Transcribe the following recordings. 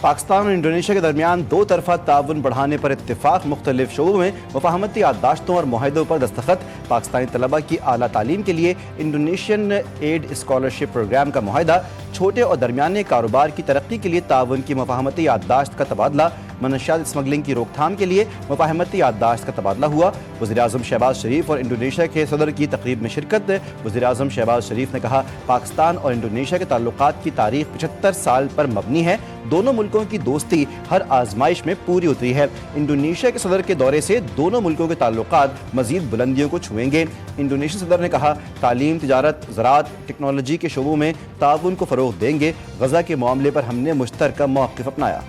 पाकिस्तान और इंडोनेशिया के दरमियान दो तरफा ताउन बढ़ाने पर इत्तेफाक, मुख्तलिफ शोबों में मुफाहमती याददाश्तों और मुआहदों पर दस्तखत। पाकिस्तानी तलबा की आला तालीम के लिए इंडोनेशियन एड स्कॉलरशिप प्रोग्राम का मुआहदा। छोटे और दरमियाने कारोबार की तरक्की के लिए ताउन की मुफाहमती याददाश्त का तबादला। मनशियात स्मगलिंग की रोकथाम के लिए मुफाहमती याददाश्त का तबादला हुआ। वज़ीर-ए-आज़म शहबाज शरीफ और इंडोनेशिया के सदर की तकरीब में शिरकत। वज़ीर-ए-आज़म शहबाज शरीफ ने कहा, पाकिस्तान और इंडोनेशिया के ताल्लुकात की तारीख 75 साल पर मबनी है। दोनों मुल्कों की दोस्ती हर आजमाइश में पूरी उतरी है। इंडोनेशिया के सदर के दौरे से दोनों मुल्कों के ताल्लुकात मजीद बुलंदियों को छुएंगे। इंडोनेशिया सदर ने कहा, तालीम, तिजारत, ज़राअत, टेक्नोलॉजी के शोबों में ताउन को फ़रोग़ देंगे। गज़ा के मामले पर हमने मुश्तरका मौक़िफ़ अपनाया।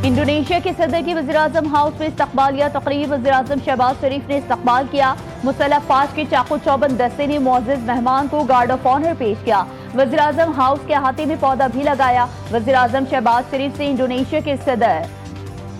इंडोनेशिया के सदर की वज़ीर-ए-आज़म हाउस में इस्तकबालिया तकरीब। वज़ीर-ए-आज़म शहबाज शरीफ ने इस्तकबाल किया। मुसल्लह फ़ौज के चाकू चौबंद दस्ते ने मुअज़्ज़ज़ मेहमान को गार्ड ऑफ ऑनर पेश किया। वज़ीर-ए-आज़म हाउस के अहाते में पौधा भी लगाया। वज़ीर-ए-आज़म शहबाज शरीफ से इंडोनेशिया के सदर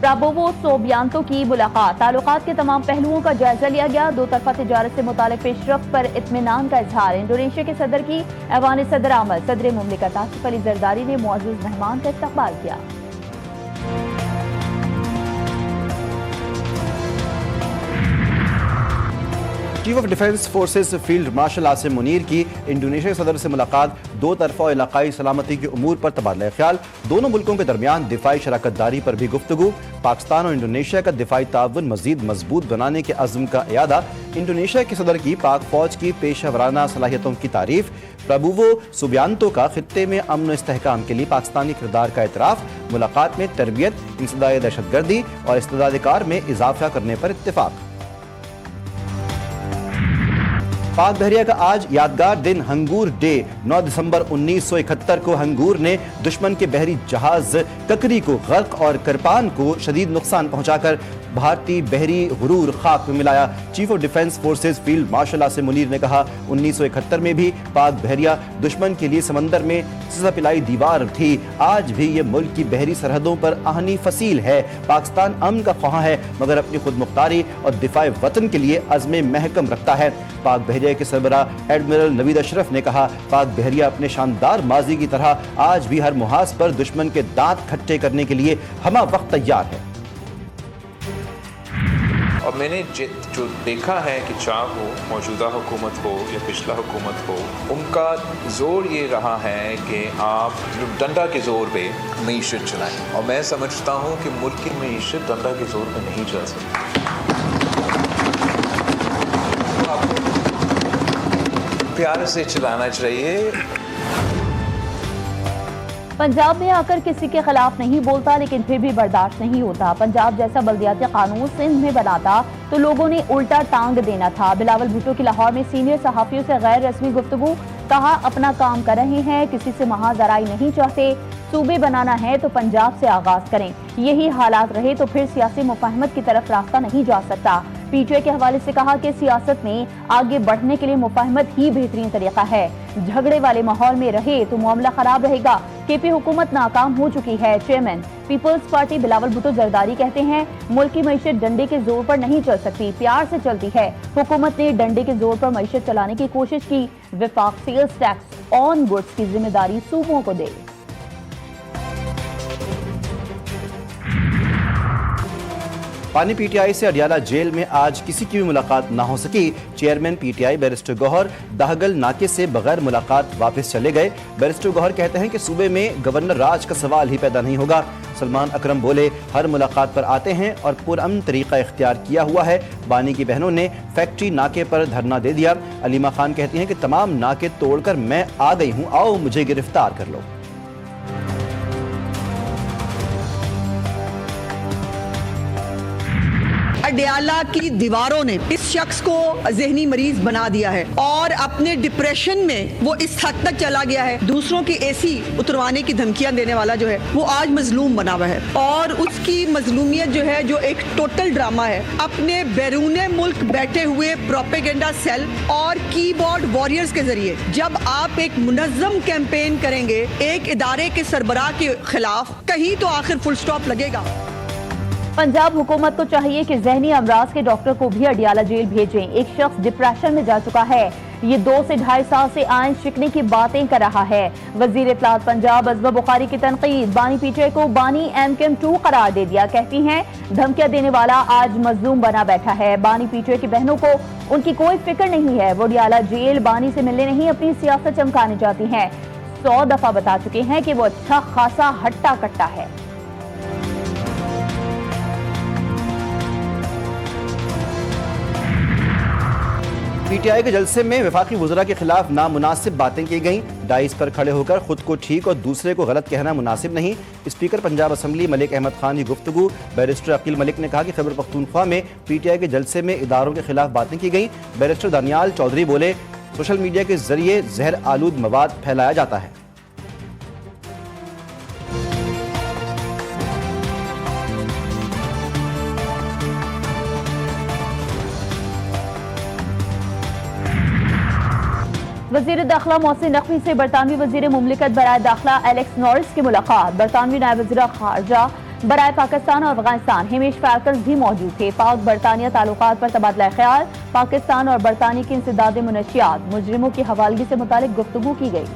प्राबोवो सुबियांतो की मुलाकात। ताल्लुकात के तमाम पहलुओं का जायजा लिया गया। दो तरफा तिजारत से मुतालिक पेशरफ्त पर इत्मीनान का इजहार। इंडोनेशिया के सदर की ऐवान सदर आमद सदर मुमलिकत आसिफ अली जरदारी ने मुअज़्ज़ज़ मेहमान का इस्तकबाल किया। Chief of defence forces field marshal Asim Munir की इंडोनेशिया के सदर से मुलाकात। दो तरफा और इलाकाई सलामती के उमूर पर तबादला ख्याल। दोनों मुल्कों के दरमियान दिफाई शराकत दारी पर भी गुफ्तगू। पाकिस्तान और इंडोनेशिया का दिफाई ताउन मजीद मजबूत बनाने के अज़्म का इयादा। इंडोनेशिया के सदर की पाक फौज की पेशा वराना सलाहियतों की तारीफ। प्राबोवो सुबियांतो का खित्ते में अमन इस्तेहकाम के लिए पाकिस्तानी किरदार का एतराफ़। मुलाकात में तरबियत, इंसदाए दहशतगर्दी और इस्तेदाद कार में इजाफा करने पर इत्तेफाक। पाक बहरिया का आज यादगार दिन हंगूर डे। 9 दिसंबर 1971 को हंगूर ने दुश्मन के बहरी जहाज ककरी को गर्क और करपान को शदीद नुकसान पहुंचाकर भारतीय बहरी गुरूर खाक में मिलाया। Chief of defence forces field marshal Asim Munir ने कहा, 1971 में भी पाक बहरिया दुश्मन के लिए समंदर में सजा पिलाई दीवार थी। आज भी ये मुल्क की बहरी सरहदों पर आहनी फसील है। पाकिस्तान अमन का ख्वाह है, मगर अपनी खुद मुख्तारी और दिफाए वतन के लिए अज़्म महकम रखता है। पाक बहरिया के सरबराह एडमिरल नवीद अशरफ ने कहा, पाक बहरिया अपने शानदार माजी की तरह आज भी हर मुहाज पर दुश्मन के दांत खट्टे करने के लिए हमा वक्त तैयार है। और मैंने जो देखा है कि चाहे वो मौजूदा हुकूमत हो या पिछला हुकूमत हो, उनका ज़ोर ये रहा है कि आप डंडा के ज़ोर पे मईशत चलाएं। और मैं समझता हूँ कि मुल्क की मईशत डंडा के ज़ोर पे नहीं चल सकती। प्यार से चलाना चाहिए। पंजाब में आकर किसी के खिलाफ नहीं बोलता, लेकिन फिर भी बर्दाश्त नहीं होता। पंजाब जैसा बल्दियाती कानून सिंध में बनाता तो लोगों ने उल्टा टांग देना था। बिलावल भुट्टो की लाहौर में सीनियर सहाफियों से गैर रस्मी गुफ्तगू। कहा, अपना काम कर रहे हैं, किसी से महाजराई नहीं चाहते। सूबे बनाना है तो पंजाब से आगाज करें। यही हालात रहे तो फिर सियासी मुफाहमत की तरफ रास्ता नहीं जा सकता। पीटीआई के हवाले से कहा कि सियासत में आगे बढ़ने के लिए मुफाहमत ही बेहतरीन तरीका है। झगड़े वाले माहौल में रहे तो मामला खराब रहेगा। केपी हुकूमत नाकाम हो चुकी है। Chairman people's party Bilawal Bhutto Zardari कहते हैं, मुल्क की मईशत डंडे के जोर पर नहीं चल सकती, प्यार से चलती है। हुकूमत ने डंडे के जोर पर मईशत चलाने की कोशिश की। विफाक सेल्स टैक्स ऑन गुड्स की जिम्मेदारी सूबों को दे। पानी पीटीआई से अडियाला जेल में आज किसी की भी मुलाकात ना हो सकी। चेयरमैन पीटीआई बैरिस्टर गौहर दाहगल नाके से बगैर मुलाकात वापस चले गए। बैरिस्टर गौहर कहते हैं कि सूबे में गवर्नर राज का सवाल ही पैदा नहीं होगा। सलमान अकरम बोले, हर मुलाकात पर आते हैं और पुरअमन तरीका इख्तियार किया हुआ है। बानी की बहनों ने फैक्ट्री नाके पर धरना दे दिया। अलीमा खान कहती हैं कि तमाम नाके तोड़कर मैं आ गई हूँ, आओ मुझे गिरफ्तार कर लो। अडियाला की दीवारों ने इस शख्स को ज़हनी मरीज बना दिया है और अपने डिप्रेशन में वो इस हद तक चला गया है। दूसरों की एसी उतरवाने की धमकियां देने वाला जो है वो आज मजलूम बना हुआ है और उसकी मजलूमियत जो है जो एक टोटल ड्रामा है। अपने बैरूने मुल्क बैठे हुए प्रोपेगेंडा सेल और कीबोर्ड वॉरियर्स के जरिए जब आप एक मुनज़्ज़म कैंपेन करेंगे एक इदारे के सरबराह के खिलाफ, कहीं तो आखिर फुल स्टॉप लगेगा। पंजाब हुकूमत को चाहिए कि जहनी अमराज के डॉक्टर को भी अडियाला जेल भेजें। एक शख्स डिप्रेशन में जा चुका है, ये 2 से 2.5 साल से आयन शिकने की बातें कर रहा है। वजीर इत्तलात पंजाब अज़मा बुखारी की तनकीद, बानी पीटीआई को बानी MKM2 करार दे दिया। कहती हैं धमकियां देने वाला आज मजलूम बना बैठा है। बानी पीटीआई की बहनों को उनकी कोई फिक्र नहीं है, वो अडियाला जेल बानी से मिलने नहीं अपनी सियासत चमकाने जाती हैं। 100 दफा बता चुके हैं कि वो अच्छा खासा हट्टा कट्टा है। पीटीआई के जलसे में वफाकी वज़रा के खिलाफ नामुनासिब बातें की गईं। डाइस पर खड़े होकर खुद को ठीक और दूसरे को गलत कहना मुनासिब नहीं। स्पीकर पंजाब असम्बली मलिक अहमद खान की गुफ्तगू। बैरिस्टर अकील मलिक ने कहा कि खैबर पख्तूनख्वा में पीटीआई के जलसे में इदारों के खिलाफ बातें की गईं। बैरिस्टर दानियाल चौधरी बोले, सोशल मीडिया के जरिए जहर आलूद मवाद फैलाया जाता है। वज़ीर दाखिला मोहसिन नकवी से बरतानवी वज़ीर मुमलिकत बराए दाखिला एलेक्स नॉरिस की मुलाकात। बरतानवी नायब वज़ीर खारजा बराए पाकिस्तान और अफगानिस्तान हिमेश फैल्कन्स भी मौजूद थे। पाक बरतानिया ताल्लुकात पर तबादला ख्याल, पाकिस्तान और बरतानिया की इंसदाद मुनशियात, मुजरिमों की हवालगी से मुतालिक गुफ्तगू की गई।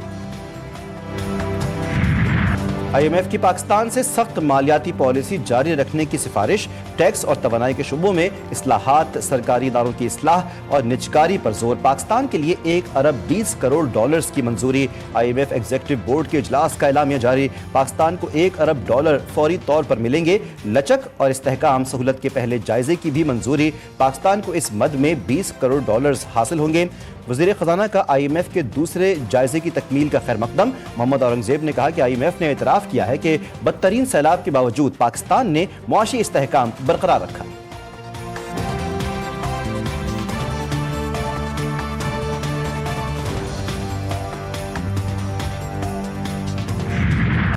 IMF की पाकिस्तान से सख्त मालियाती पॉलिसी जारी रखने की सिफारिश। टैक्स और तवानाई के शुबों में इस्लाहात, सरकारी इदारों की इस्लाह और निजकारी पर जोर। पाकिस्तान के लिए 1 अरब 20 करोड़ डॉलर्स की मंजूरी। IMF एग्जीक्यूटिव बोर्ड के इजलास का एलामिया जारी। पाकिस्तान को 1 अरब डॉलर फौरी तौर पर मिलेंगे। लचक और इस्तेहकाम सहूलत के पहले जायजे की भी मंजूरी। पाकिस्तान को इस मद में 20 करोड़ डॉलर्स हासिल होंगे। वज़ीर ख़जाना का IMF के दूसरे जायजे की तकमील का खैर मकदम। मोहम्मद औरंगज़ेब ने कहा कि IMF ने इतराफ़ किया है कि बदतरीन सैलाब के बावजूद पाकिस्तान ने मुआशी इस्तेहकाम बरकरार रखा।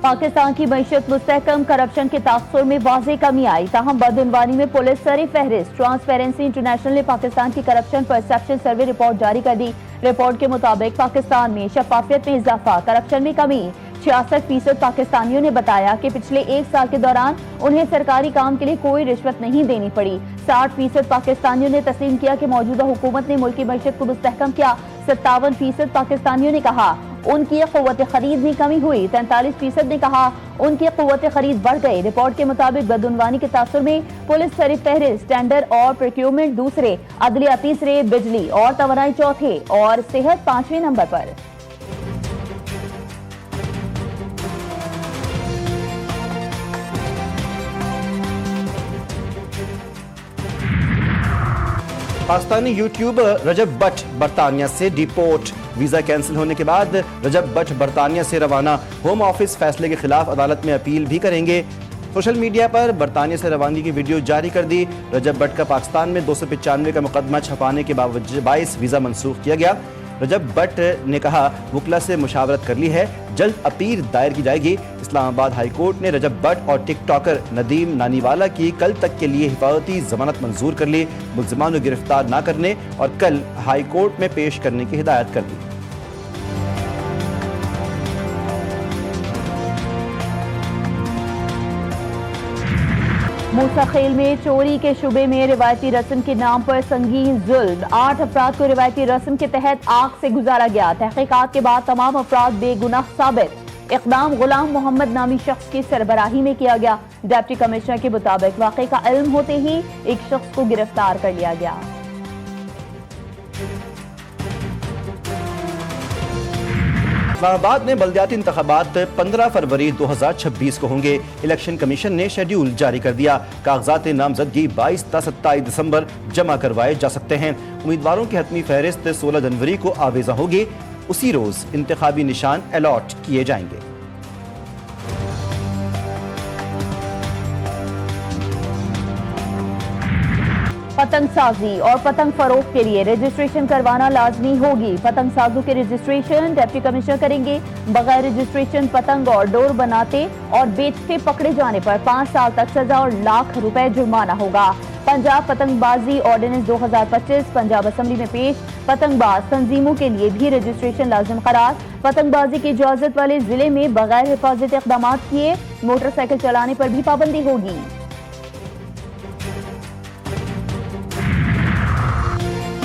पाकिस्तान की मईशत मुस्तहकम, करप्शन के तासुर में वाज़ेह कमी आई। ताहम बदउनवानी में पुलिस सर फहरिस्त। ट्रांसपेरेंसी इंटरनेशनल ने पाकिस्तान की करप्शन परसेप्शन सर्वे रिपोर्ट जारी कर दी। रिपोर्ट के मुताबिक पाकिस्तान में शफाफियत में इजाफा, करप्शन में कमी। 66% पाकिस्तानियों ने बताया कि पिछले 1 साल के दौरान उन्हें सरकारी काम के लिए कोई रिश्वत नहीं देनी पड़ी। 60% पाकिस्तानियों ने तस्लीम किया कि मौजूदा हुकूमत ने मुल्की मईशत को मुस्तहकम किया। 57% पाकिस्तानियों ने कहा उनकी क़ुव्वत खरीद में कमी हुई। 43% ने कहा उनकी क़ुव्वत खरीद बढ़ गई। रिपोर्ट के मुताबिक बदउनवानी के तासुर में पुलिस सर फहरिस्त, टेंडर और प्रोक्योरमेंट दूसरे, अदलिया तीसरे, बिजली और तवानाई चौथे और सेहत 5वें नंबर पर। पाकिस्तानी यूट्यूबर रजब बट बरतानिया से डिपोर्ट। वीज़ा कैंसिल होने के बाद रजब बट बरतानिया से रवाना। होम ऑफिस फैसले के खिलाफ अदालत में अपील भी करेंगे। सोशल मीडिया पर बरतानिया से रवानगी की वीडियो जारी कर दी। रजब बट का पाकिस्तान में 295 का मुकदमा छपाने के बायस वीज़ा मनसूख किया गया। रजब बट ने कहा वकला से मुशावरत कर ली है, जल्द अपील दायर की जाएगी। इस्लामाबाद हाई कोर्ट ने रजब बट और टिकटॉकर नदीम नानीवाला की कल तक के लिए हिफाजती जमानत मंजूर कर ली। मुल्जिमान को गिरफ्तार न करने और कल हाई कोर्ट में पेश करने की हिदायत कर दी। मूसा खेल में चोरी के शुबे में रिवायती रस्म के नाम पर संगीन जुल्म। 8 अफराद को रिवायती रस्म के तहत आग से गुजारा गया। तहकीकात के बाद तमाम अफराद बेगुनाह साबित। इक़दाम गुलाम मोहम्मद नामी शख्स की सरबराही में किया गया। डिप्टी कमिश्नर के मुताबिक वाक़े का इल्म होते ही एक शख्स को गिरफ्तार कर लिया गया। इस्लामाबाद में बल्दियाती इंतखाबात 15 फरवरी 2026 को होंगे। इलेक्शन कमीशन ने शेड्यूल जारी कर दिया। कागजात नामजदगी 22 ta 27 दिसंबर जमा करवाए जा सकते हैं। उम्मीदवारों की हतमी फहरिस्त 16 जनवरी को आवेजा होगी। उसी रोज इंतखाबी निशान अलॉट किए जाएंगे। पतंग साजी और पतंग फरोख्त के लिए रजिस्ट्रेशन करवाना लाजमी होगी। पतंग साजों के रजिस्ट्रेशन डिप्टी कमिश्नर करेंगे। बगैर रजिस्ट्रेशन पतंग और डोर बनाते और बेचते पकड़े जाने पर 5 साल तक सजा और लाख रुपए जुर्माना होगा। पंजाब पतंगबाजी ऑर्डिनेंस 2025 पंजाब असम्बली में पेश। पतंगबाज तंजीमों के लिए भी रजिस्ट्रेशन लाजिम करार। पतंगबाजी की इजाजत वाले जिले में बगैर हिफाजती इक़दामात किए मोटरसाइकिल चलाने पर भी पाबंदी होगी।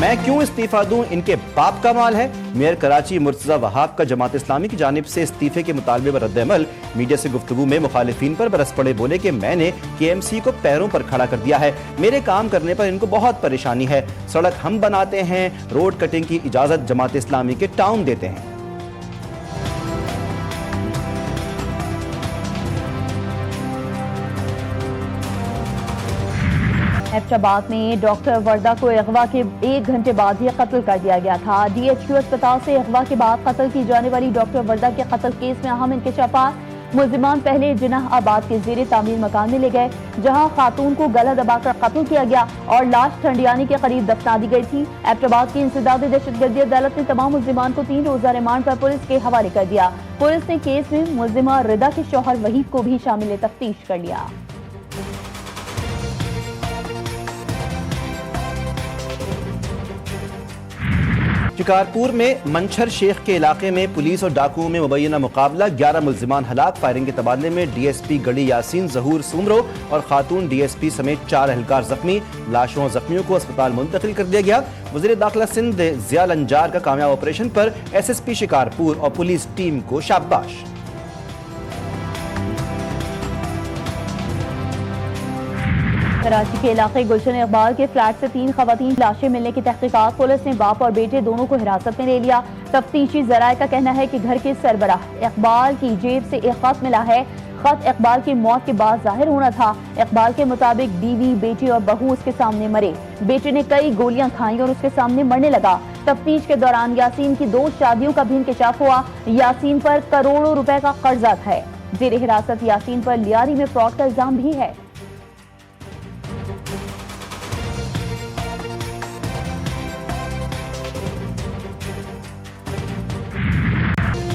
میں کیوں استعفیٰ دوں، ان کے باپ کا مال ہے۔ میئر کراچی مرتضی وہاب کا جماعت اسلامی کی جانب سے استعفے کے مطالبے پر رد عمل۔ میڈیا سے گفتگو میں مخالفین پر برس پڑے، بولے کہ میں نے KMC کو پیروں پر کھڑا کر دیا ہے، میرے کام کرنے پر ان کو بہت پریشانی ہے، سڑک ہم بناتے ہیں، روڈ کٹنگ کی اجازت جماعت اسلامی کے ٹاؤن دیتے ہیں۔ ایبٹ میں ڈاکٹر وردہ کو اغوا کے 1 گھنٹے بعد ہی قتل کر دیا گیا تھا۔ DHQ اسپتال سے اغوا کے بعد قتل کی جانے والی ڈاکٹر وردہ کے قتل کیس میں اہم انکشافات۔ ملزمان پہلے جناح آباد کے زیر تعمیر مکان میں لے گئے، جہاں خاتون کو گلا دبا کر قتل کیا گیا اور لاش ٹھنڈیانی کے قریب دفنا دی گئی تھی۔ ایبٹ آباد کی انسداد دہشت گردی عدالت نے تمام ملزمان کو 3 روزہ ریمانڈ پر پولیس کے حوالے کر دیا۔ پولیس نے کیس میں ملزمہ رضا کے شوہر وحید کو بھی شامل تفتیش کر لیا۔ شکارپور میں منچھر شیخ کے علاقے میں پولیس اور ڈاکوؤں میں مبینہ مقابلہ، 11 ملزمان ہلاک۔ فائرنگ کے تبادلے میں DSP گڑھی یاسین ظہور سومرو اور خاتون DSP سمیت 4 اہلکار زخمی۔ لاشوں اور زخمیوں کو اسپتال منتقل کر دیا گیا۔ وزیر داخلہ سندھ ضیاء الانجار کا کامیاب آپریشن پر SSP شکارپور اور پولیس ٹیم کو شاباش۔ کراچی کے علاقے گلشن اقبال کے فلیٹ سے 3 خواتین لاشیں ملنے کی تحقیقات۔ پولیس نے باپ اور بیٹے دونوں کو حراست میں لے لیا۔ تفتیشی ذرائع کا کہنا ہے کہ گھر کے سربراہ اقبال کی جیب سے ایک خط ملا ہے۔ خط اقبال کی موت کے بعد ظاہر ہونا تھا۔ اقبال کے مطابق بیوی، بیٹی اور بہو اس کے سامنے مرے۔ بیٹے نے کئی گولیاں کھائیں اور اس کے سامنے مرنے لگا۔ تفتیش کے دوران یاسین کی 2 شادیوں کا بھی انکشاف ہوا۔ یاسین پر کروڑوں روپے کا قرضہ ہے۔ زیر حراست یاسین پر لیاری میں فراڈ کا الزام بھی ہے۔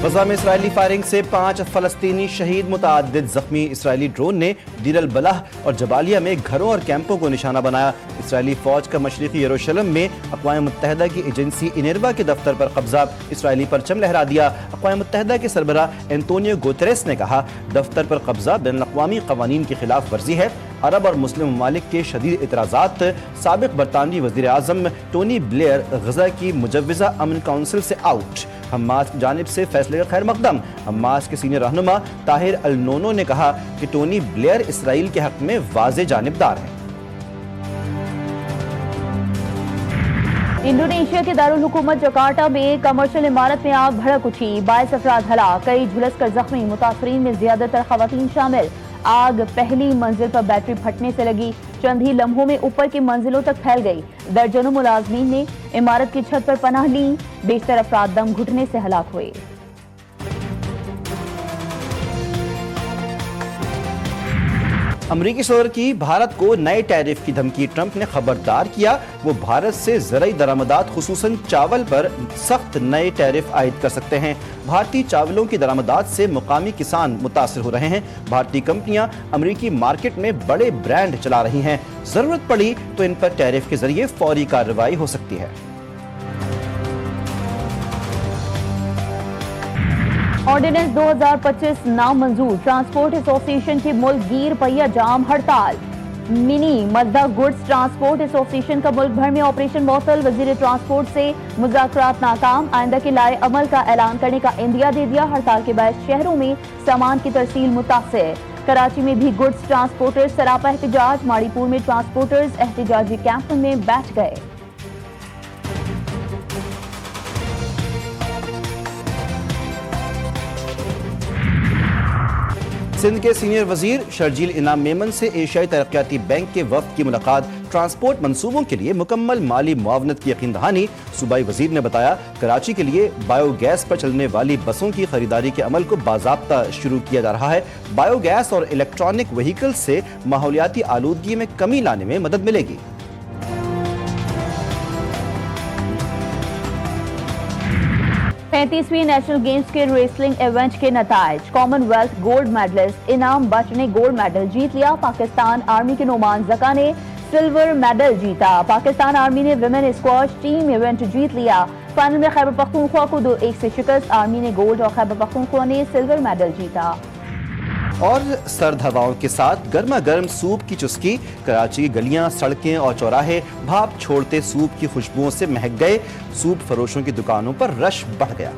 غزہ میں اسرائیلی فائرنگ سے 5 فلسطینی شہید، متعدد زخمی۔ اسرائیلی ڈرون نے دیر البلح اور جبالیہ میں گھروں اور کیمپوں کو نشانہ بنایا۔ اسرائیلی فوج کا مشرقی یروشلم میں اقوام متحدہ کی ایجنسی انروا کے دفتر پر قبضہ، اسرائیلی پرچم لہرا دیا۔ اقوام متحدہ کے سربراہ اینٹونیو گوتریس نے کہا، دفتر پر قبضہ بین الاقوامی قوانین کی خلاف ورزی ہے۔ عرب اور مسلم ممالک کے شدید اعتراضات۔ سابق برطانوی وزیر اعظم ٹونی بلیئر غزہ کی مجوزہ امن کونسل سے آؤٹ۔ حماس کی جانب سے فیصلے کا خیر مقدم۔ حماس کے سینئر رہنما طاہر النونو نے کہا کہ ٹونی بلیئر اسرائیل کے حق میں واضح جانبدار ہیں۔ انڈونیشیا کے دارالحکومت جکارٹا میں کمرشل عمارت میں آگ بھڑک اٹھی، 22 افراد ہلاک، کئی جھلس کر زخمی، متاثرین میں زیادہ تر خواتین شامل۔ آگ پہلی منزل پر بیٹری پھٹنے سے لگی، چند ہی لمحوں میں اوپر کی منزلوں تک پھیل گئی۔ درجنوں ملازمین نے عمارت کی چھت پر پناہ لی، بیشتر افراد دم گھٹنے سے ہلاک ہوئے۔ امریکی صدر کی بھارت کو نئے ٹیرف کی دھمکی، ٹرمپ نے خبردار کیا وہ بھارت سے زرعی درآمدات خصوصاً چاول پر سخت نئے ٹیرف عائد کر سکتے ہیں۔ بھارتی چاولوں کی درآمدات سے مقامی کسان متاثر ہو رہے ہیں۔ بھارتی کمپنیاں امریکی مارکیٹ میں بڑے برانڈ چلا رہی ہیں، ضرورت پڑی تو ان پر ٹیرف کے ذریعے فوری کارروائی ہو سکتی ہے۔ آرڈیننس 2025 نامنظور، ٹرانسپورٹ ایسوسی ایشن کی ملک گیر پہیہ جام ہڑتال۔ منی مزدہ گڈز ٹرانسپورٹ ایسوسی ایشن کا ملک بھر میں آپریشن معطل، وزیر ٹرانسپورٹ سے مذاکرات ناکام، آئندہ کے لائے عمل کا اعلان کرنے کا عندیہ دے دیا۔ ہڑتال کے باعث شہروں میں سامان کی ترسیل متاثر، کراچی میں بھی گڈز ٹرانسپورٹرز سراپا احتجاج، ماڑی پور میں ٹرانسپورٹرز احتجاجی کیمپ میں بیٹھ گئے۔ سندھ کے سینئر وزیر شرجیل انعام میمن سے ایشیائی ترقیاتی بینک کے وفد کی ملاقات، ٹرانسپورٹ منصوبوں کے لیے مکمل مالی معاونت کی یقین دہانی۔ صوبائی وزیر نے بتایا کراچی کے لیے بایو گیس پر چلنے والی بسوں کی خریداری کے عمل کو باضابطہ شروع کیا جا رہا ہے۔ بایو گیس اور الیکٹرانک وہیکل سے ماحولیاتی آلودگی میں کمی لانے میں مدد ملے گی۔ 35ویں نیشنل گیمز کے ریسلنگ ایونٹ کے نتائج، کامن ویلتھ گولڈ میڈلسٹ انعام بٹ نے گولڈ میڈل جیت لیا، پاکستان آرمی کے نعمان زکا نے سلور میڈل جیتا۔ پاکستان آرمی نے ویمن اسکواش ٹیم ایونٹ جیت لیا، فائنل میں خیبر پختونخوا کو 2-1 سے شکست، آرمی نے گولڈ اور خیبر پختونخوا نے سلور میڈل جیتا۔ اور سرد ہواؤں کے ساتھ گرما گرم سوپ کی چسکی، کراچی کی گلیاں، سڑکیں اور چوراہے بھاپ چھوڑتے سوپ کی خوشبوؤں سے مہک گئے، سوپ فروشوں کی دکانوں پر رش بڑھ گیا۔